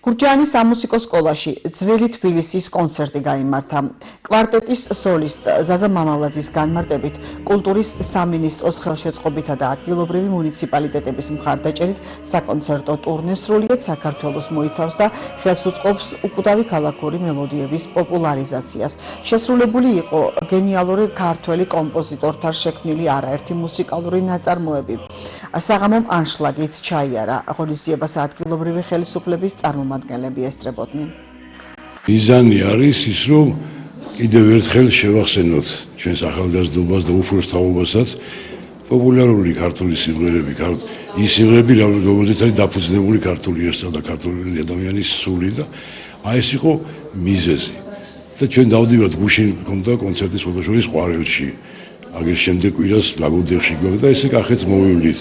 გურჯაანის სამუსიკო სკოლაში ძველი თბილისის კონცერტი გაიმართა. კვარტეტის სოლისტ ზაზა მამალაძის განმარტებით, კულტურის სამინისტროს ხელშეწყობითა და ადგილობრივი მუნიციპალიტეტების მხარდაჭერით საკონცერტო ტურნე სრულიად საქართველოს მოიცავს და ხელს უწყობს უკვდავი ქალაქური მელოდიების პოპულარიზაციას. შესრულებული იყო გენიალური ქართველი კომპოზიტორთა შექმნილი არაერთი მუსიკალური ნაწარმოები. საღამომ ანშლაგით ჩაიარა ღონისძიებას ადგილობრივი ხელისუფლების წარმომადგენლები ესწრებოდნენ. მიზანი არის ის, რომ კიდევ ერთხელ შევახსენოთ ჩვენს ახალგაზრდობას და უფროს თაობასაც პოპულარული ქართული სიმღერები, ის სიმღერები, რომელზეც არის დაფუძნებული ქართული ერსა და ქართული ადამიანის სული და ეს იყო მიზეზი. და ჩვენ დავდივართ გუშინ მქონდა კონცერტი სხვადასხვა ყვარელში. აგერ შემდეგ კვირას ლაგოდეხში გვაქვს და ესე კახეთს მოვივლით.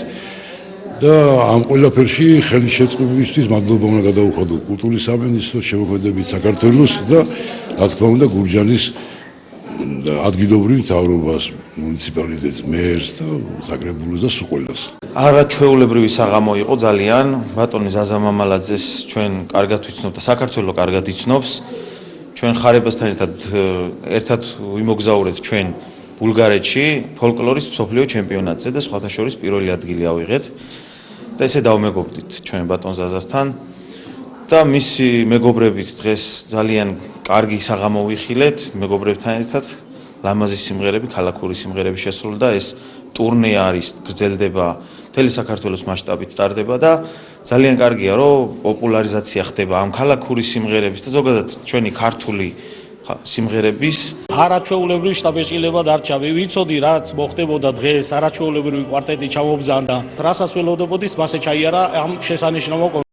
და ამ ყველაფერში ხელის შეწყობისთვის მადლობა უნდა გადაუხადოთ კულტურის სამინისტროს, შემოქმედებით საქართველოს და რა თქმა უნდა გურჯაანის ადგილობრივ მთავრობას, მუნიციპალიტეტს, მერს და საკრებულოს და სულ ყველას. არაჩვეულებრივი საღამო იყო ძალიან. ბატონი ზაზა მამალაძეს ჩვენ კარგად ვიცნობ და საქართველოს კარგად იცნობს. ჩვენ ხარებასთან ერთად ვიმოგზაურეთ ჩვენ ბულგარეთში ფოლკლორის მსოფლიო ჩემპიონატზე და სხვათა შორის პირველი ადგილი ავიღეთ და ესე დავმეგობრდით ჩვენ ბატონ ზაზასთან და მისი მეგობრებით დღეს ძალიან კარგი საღამო ვიხილეთ მეგობრებთან ერთად ლამაზი სიმღერები, ქალაქური სიმღერები შესრულდა და ეს ტურნე არის გრძელდება მთელი საქართველოს მასშტაბით ტარდება და ძალიან კარგია რომ პოპულარიზაცია ხდება ამ ქალაქური სიმღერების და ზოგადად ჩვენი ქართული სიმღერების არაჩვეულებრივი შტაბეჭდილება დარჩა. ვიცოდი რაც მოხდებოდა დღეს, არაჩვეულებრივი კვარტეტი ჩამობზანდა. რასაც ველოდობოდით, მასე ჩაიარა ამ შესანიშნავ